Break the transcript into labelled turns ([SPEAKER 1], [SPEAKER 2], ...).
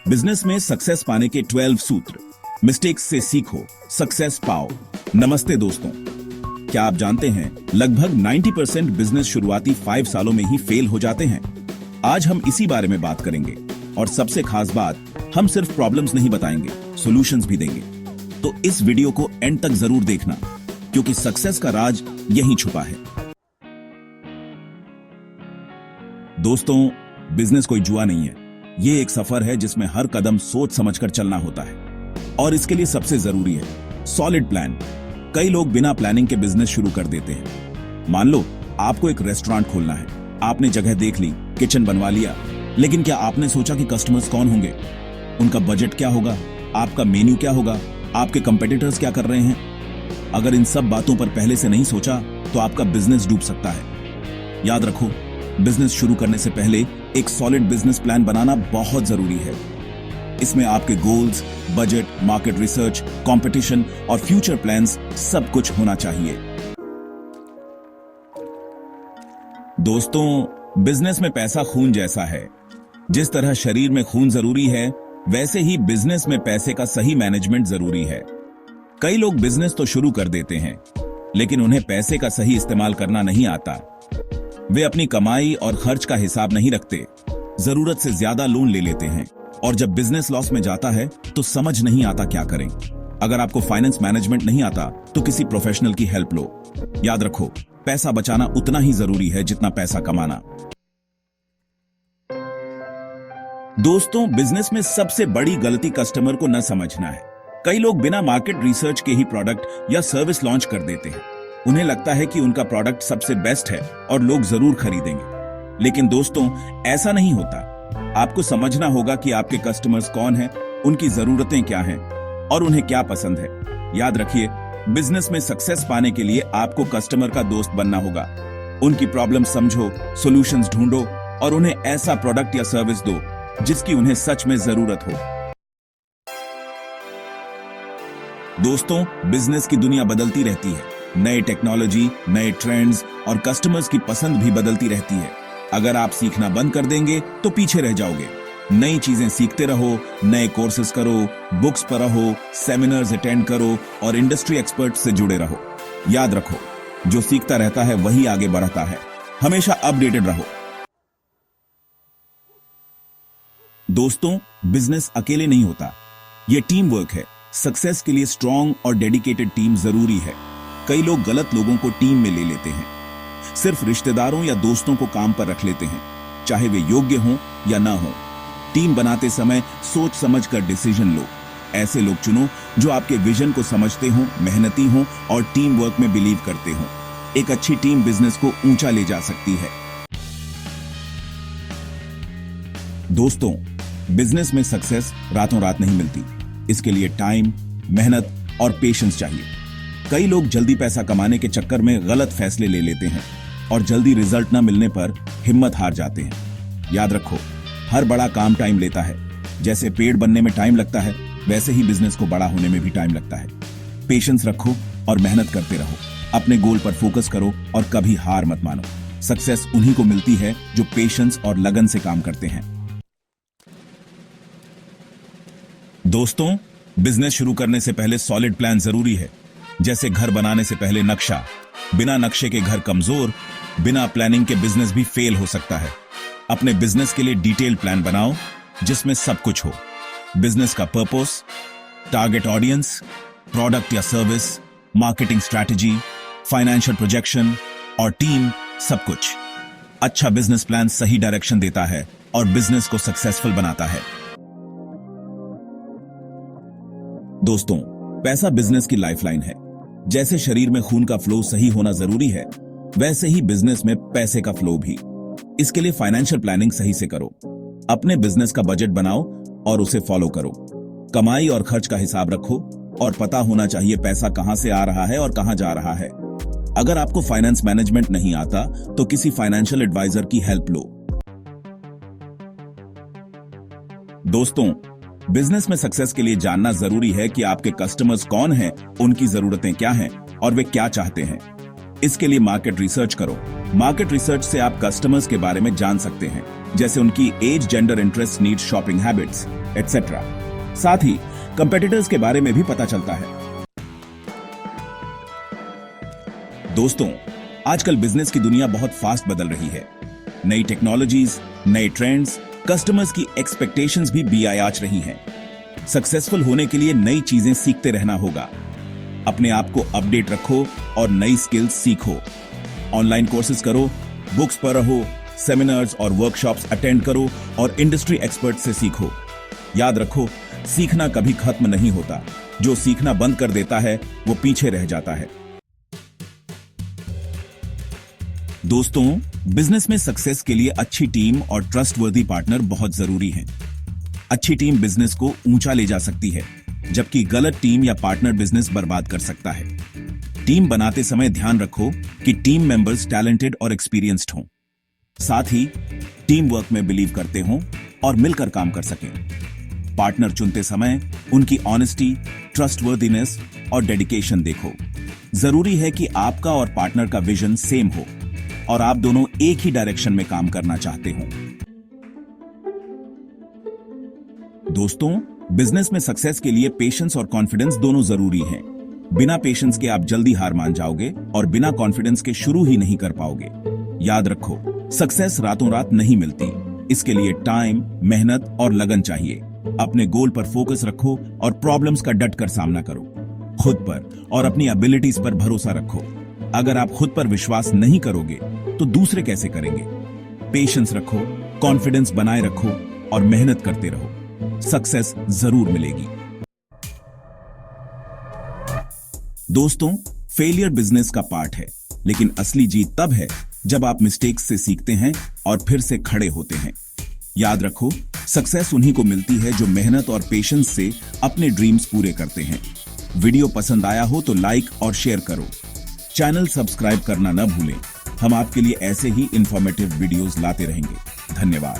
[SPEAKER 1] Business में success पाने के 12 सूत्र। मिस्टेक्स से सीखो, सक्सेस पाओ। नमस्ते दोस्तों, क्या आप जानते हैं लगभग 90% बिजनेस शुरुआती 5 सालों में ही फेल हो जाते हैं। आज हम इसी बारे में बात करेंगे और सबसे खास बात, हम सिर्फ प्रॉब्लम्स नहीं बताएंगे, सॉल्यूशंस भी देंगे। तो इस वीडियो को एंड तक जरूर देखना, क्योंकि सक्सेस का राज यहीं छुपा है। दोस्तों, बिजनेस कोई जुआ नहीं है। ये एक सफर है जिसमें हर कदम सोच समझकर चलना होता है, और इसके लिए सबसे जरूरी है सॉलिड प्लान। कई लोग बिना प्लानिंग के बिजनेस शुरू कर देते हैं। मान लो आपको एक रेस्टोरेंट खोलना है, आपने जगह देख ली, किचन बनवा लिया, लेकिन क्या आपने सोचा कि कस्टमर्स कौन होंगे, उनका बजट क्या होगा, आपका मेन्यू क्या होगा, आपके कंपेटिटर्स क्या कर रहे हैं? अगर इन सब बातों पर पहले से नहीं सोचा तो आपका बिजनेस डूब सकता है। याद रखो, बिजनेस शुरू करने से पहले एक सॉलिड बिजनेस प्लान बनाना बहुत जरूरी है। इसमें आपके goals, budget, market research, competition और फ्यूचर प्लान्स सब कुछ होना चाहिए। दोस्तों, बिजनेस में पैसा खून जैसा है। जिस तरह शरीर में खून जरूरी है, वैसे ही बिजनेस में पैसे का सही मैनेजमेंट जरूरी है। कई लोग बिजनेस तो शुरू कर देते हैं, लेकिन उन्हें पैसे का सही इस्तेमाल करना नहीं आता। वे अपनी कमाई और खर्च का हिसाब नहीं रखते, जरूरत से ज्यादा लोन ले लेते हैं, और जब बिजनेस लॉस में जाता है तो समझ नहीं आता क्या करें। अगर आपको फाइनेंस मैनेजमेंट नहीं आता तो किसी प्रोफेशनल की हेल्प लो। याद रखो, पैसा बचाना उतना ही जरूरी है जितना पैसा कमाना। दोस्तों, बिजनेस में सबसे बड़ी गलती कस्टमर को न समझना है। कई लोग बिना मार्केट रिसर्च के ही प्रोडक्ट या सर्विस लॉन्च कर देते हैं। उन्हें लगता है कि उनका प्रोडक्ट सबसे बेस्ट है और लोग जरूर खरीदेंगे, लेकिन दोस्तों ऐसा नहीं होता। आपको समझना होगा कि आपके कस्टमर्स कौन हैं, उनकी जरूरतें क्या हैं और उन्हें क्या पसंद है। याद रखिए, बिजनेस में सक्सेस पाने के लिए आपको कस्टमर का दोस्त बनना होगा। उनकी प्रॉब्लम समझो, सॉल्यूशंस ढूंढो और उन्हें ऐसा प्रोडक्ट या सर्विस दो जिसकी उन्हें सच में जरूरत हो। दोस्तों, बिजनेस की दुनिया बदलती रहती है। नए टेक्नोलॉजी, नए ट्रेंड्स और कस्टमर्स की पसंद भी बदलती रहती है। अगर आप सीखना बंद कर देंगे तो पीछे रह जाओगे। नई चीजें सीखते रहो, नए कोर्सेज करो, बुक्स पढ़ो, सेमिनार्स अटेंड करो और इंडस्ट्री एक्सपर्ट से जुड़े रहो। याद रखो, जो सीखता रहता है वही आगे बढ़ता है। हमेशा अपडेटेड रहो। दोस्तों, बिजनेस अकेले नहीं होता, यह टीम वर्क है। सक्सेस के लिए स्ट्रांग और डेडिकेटेड टीम जरूरी है। कई लोग गलत लोगों को टीम में ले लेते हैं, सिर्फ रिश्तेदारों या दोस्तों को काम पर रख लेते हैं, चाहे वे योग्य हों या ना हों। टीम बनाते समय सोच समझकर डिसीजन लो। ऐसे लोग चुनो जो आपके विजन को समझते हों, मेहनती हों और टीम वर्क में बिलीव करते हों। एक अच्छी टीम बिजनेस को ऊंचा ले जा सकती है। दोस्तों, बिजनेस में सक्सेस रातों रात नहीं मिलती। इसके लिए टाइम, मेहनत और पेशेंस चाहिए। कई लोग जल्दी पैसा कमाने के चक्कर में गलत फैसले ले लेते हैं और जल्दी रिजल्ट न मिलने पर हिम्मत हार जाते हैं। याद रखो, हर बड़ा काम टाइम लेता है। जैसे पेड़ बनने में टाइम लगता है, वैसे ही बिजनेस को बड़ा होने में भी टाइम लगता है। पेशेंस रखो और मेहनत करते रहो। अपने गोल पर फोकस करो और कभी हार मत मानो। सक्सेस उन्हीं को मिलती है जो पेशेंस और लगन से काम करते हैं। दोस्तों, बिजनेस शुरू करने से पहले सॉलिड प्लान जरूरी है। जैसे घर बनाने से पहले नक्शा। बिना नक्शे के घर कमजोर, बिना प्लानिंग के बिजनेस भी फेल हो सकता है। अपने बिजनेस के लिए डिटेल प्लान बनाओ जिसमें सब कुछ हो। बिजनेस का पर्पस, टारगेट ऑडियंस, प्रोडक्ट या service, marketing strategy, financial projection और टीम, सब कुछ। अच्छा बिजनेस प्लान सही डायरेक्शन देता है और बिजनेस को सक्सेसफुल बनाता है। दोस्तों, पैसा बिजनेस की लाइफलाइन है। जैसे शरीर में खून का फ्लो सही होना जरूरी है, वैसे ही बिजनेस में पैसे का फ्लो भी। इसके लिए फाइनेंशियल प्लानिंग सही से करो। अपने बिजनेस का बजट बनाओ और उसे फॉलो करो। कमाई और खर्च का हिसाब रखो और पता होना चाहिए पैसा कहां से आ रहा है और कहां जा रहा है। अगर आपको फाइनेंस मैनेजमेंट नहीं आता तो किसी फाइनेंशियल एडवाइजर की हेल्प लो। दोस्तों, बिजनेस में सक्सेस के लिए जानना जरूरी है कि आपके कस्टमर्स कौन हैं, उनकी जरूरतें क्या हैं और वे क्या चाहते हैं। इसके लिए मार्केट रिसर्च करो। मार्केट रिसर्च से आप कस्टमर्स के बारे में जान सकते हैं, जैसे उनकी age, gender, interest, needs, shopping habits etcetera. साथ ही कंपेटिटर्स के बारे में भी पता चलता है। दोस्तों, आजकल बिजनेस की दुनिया बहुत फास्ट बदल रही है। नई टेक्नोलॉजीज, नए ट्रेंड्स, कस्टमर्स की एक्सपेक्टेशंस भी बेआयाच रही हैं। सक्सेसफुल होने के लिए नई चीजें सीखते रहना होगा। अपने आप को अपडेट रखो और नई स्किल्स सीखो। ऑनलाइन कोर्सेज करो, बुक्स पढ़ो, सेमिनार्स और वर्कशॉप्स अटेंड करो और इंडस्ट्री एक्सपर्ट से सीखो। याद रखो, सीखना कभी खत्म नहीं होता। जो सीखना बंद कर देता है वो पीछे रह जाता है। दोस्तों, बिजनेस में सक्सेस के लिए अच्छी टीम और ट्रस्टवर्दी पार्टनर बहुत जरूरी हैं। अच्छी टीम बिजनेस को ऊंचा ले जा सकती है, जबकि गलत टीम या पार्टनर बिजनेस बर्बाद कर सकता है। टीम बनाते समय ध्यान रखो कि टीम मेंबर्स टैलेंटेड और एक्सपीरियंस्ड हों। साथ ही टीम वर्क में बिलीव करते हों और मिलकर काम कर सकें। पार्टनर चुनते समय उनकी ऑनेस्टी, ट्रस्टवर्दीनेस और डेडिकेशन देखो। जरूरी है कि आपका और पार्टनर का विजन सेम हो और आप दोनों एक ही डायरेक्शन में काम करना चाहते हो। दोस्तों, बिजनेस में सक्सेस के लिए पेशेंस और कॉन्फिडेंस दोनों जरूरी हैं। बिना पेशेंस के आप जल्दी हार मान जाओगे और बिना कॉन्फिडेंस के शुरू ही नहीं कर पाओगे। याद रखो, सक्सेस रातों रात नहीं मिलती। इसके लिए टाइम, मेहनत और लगन चाहिए। अपने गोल पर फोकस रखो और प्रॉब्लम्स का डट कर सामना करो। खुद पर और अपनी एबिलिटीज पर भरोसा रखो। अगर आप खुद पर विश्वास नहीं करोगे तो दूसरे कैसे करेंगे? पेशेंस रखो, कॉन्फिडेंस बनाए रखो और मेहनत करते रहो। सक्सेस जरूर मिलेगी। दोस्तों, फेलियर बिजनेस का पार्ट है, लेकिन असली जीत तब है जब आप मिस्टेक्स से सीखते हैं और फिर से खड़े होते हैं। याद रखो, सक्सेस उन्हीं को मिलती है जो मेहनत और पेशेंस से अपने ड्रीम्स पूरे करते हैं। वीडियो पसंद आया हो तो लाइक और शेयर करो। चैनल सब्सक्राइब करना न भूलें। हम आपके लिए ऐसे ही इंफॉर्मेटिव वीडियोस लाते रहेंगे। धन्यवाद।